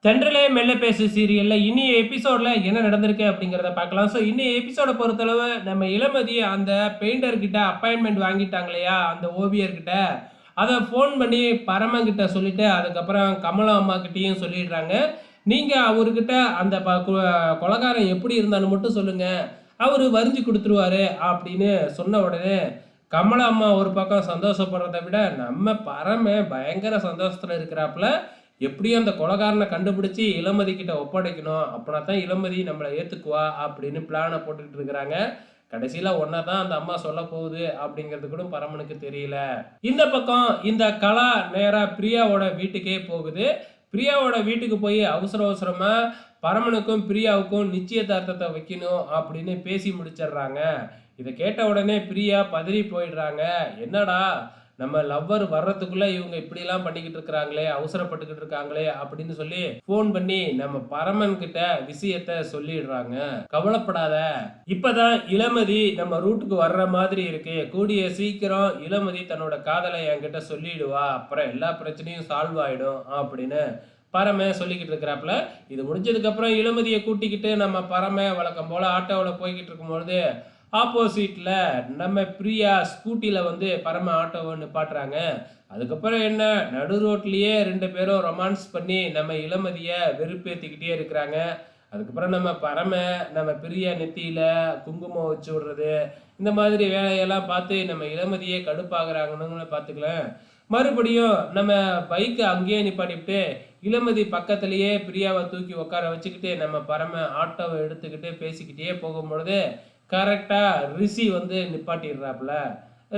தென்றலே மெல்ல பேசு சீரியல்ல இனி எபிசோட்ல என்ன நடந்திருக்கு அப்படிங்கிறத பார்க்கலாம். ஸோ இன்னி எபிசோட பொறுத்தளவு நம்ம இளமதி அந்த பெயிண்டர் கிட்ட அப்பாயின்மெண்ட் வாங்கிட்டாங்க இல்லையா? அந்த ஓவியர்கிட்ட. அத ஃபோன் பண்ணி பரமன் கிட்ட சொல்லிட்டு, அதுக்கப்புறம் கமலா அம்மாகிட்டயும் சொல்லிடுறாங்க. நீங்க அவர்கிட்ட அந்த கொலைகாரன் எப்படி இருந்தான்னு மட்டும் சொல்லுங்க. அவரு வரிஞ்சு குடுத்துருவாரு அப்படின்னு சொன்ன உடனே, கமலா அம்மா ஒரு பக்கம் சந்தோஷப்படுறத விட, நம்ம பரமன் பயங்கர சந்தோஷத்துல இருக்கிறாப்புல. எப்படியும் அந்த கொலைகாரனை கண்டுபிடிச்சு இளமதி கிட்ட ஒப்படைக்கணும். அப்பனா தான் இளமதி நம்மள ஏத்துக்குவா அப்படின்னு பிளான போட்டுக்கிட்டு இருக்கிறாங்க. கடைசியில ஒண்ணதான் அந்த அம்மா சொல்லப் போகுது அப்படிங்கிறது கூட பரமனுக்கு தெரியல. இந்த பக்கம் இந்த கலா நேரா பிரியாவோட வீட்டுக்கே போகுது. பிரியாவோட வீட்டுக்கு போய் அவசர அவசரமா பரமனுக்கும் பிரியாவுக்கும் நிச்சயதார்த்தத்தை வைக்கணும் அப்படின்னு பேசி முடிச்சிடுறாங்க. இதை கேட்ட உடனே பிரியா பதறி போயிடுறாங்க. என்னடா நம்ம லவ்வர் வர்றதுக்குள்ள இவங்க இப்படிலாம் பண்ணிக்கிட்டு இருக்கிறாங்களே, அவசரப்பட்டுக்கிட்டு இருக்காங்களே அப்படின்னு சொல்லி ஃபோன் பண்ணி நம்ம பரமன் கிட்ட விஷயத்த சொல்லிடுறாங்க. கவலைப்படாத, இப்பதான் இளமதி நம்ம ரூட்டுக்கு வர்ற மாதிரி இருக்கு. கூடிய சீக்கிரம் இளமதி தன்னோட காதலை என்கிட்ட சொல்லிடுவா. அப்புறம் எல்லா பிரச்சனையும் சால்வ் ஆயிடும் அப்படின்னு பரம சொல்லிக்கிட்டு இருக்கிறாப்புல. இது முடிஞ்சதுக்கு அப்புறம் இளமதியை கூட்டிக்கிட்டு நம்ம பரம வழக்கம் போல ஆட்டோவில் போய்கிட்டு இருக்கும்பொழுது ஆப்போசிட்ல நம்ம பிரியா ஸ்கூட்டில வந்து பரம ஆட்டோவை நிப்பாட்டுறாங்க. அதுக்கப்புறம் என்ன, நடு ரோட்லயே ரெண்டு பேரும் ரொமான்ஸ் பண்ணி நம்ம இளமதிய வெறுப்பேத்திக்கிட்டே இருக்கிறாங்க. அதுக்கப்புறம் நம்ம பரம நம்ம பிரியா நெத்தியில குங்குமம் வச்சு விடுறது, இந்த மாதிரி வேலையெல்லாம் பார்த்து நம்ம இளமதியே கடுப்பாகிறாங்கன்னு பார்த்துக்கலாம். மறுபடியும் நம்ம பைக்கை அங்கேயே நிப்பாட்டிவிட்டு இளமதி பக்கத்திலேயே பிரியாவை தூக்கி உட்கார வச்சுக்கிட்டு நம்ம பரம ஆட்டோவை எடுத்துக்கிட்டு பேசிக்கிட்டே போகும்பொழுது கரெக்டா ரிஷி வந்து நிப்பாட்டிடுறாப்புல.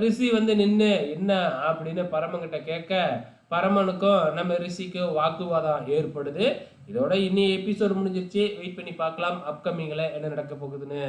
ரிஷி வந்து நின்று என்ன அப்படின்னு பரமன்கிட்ட கேட்க, பரமனுக்கும் நம்ம ரிஷிக்கும் வாக்குவாதம் ஏற்படுது. இதோட இன்னி எபிசோடு முடிஞ்சிருச்சு. வெயிட் பண்ணி பார்க்கலாம் அப்கமிங்கில் என்ன நடக்க போகுதுன்னு.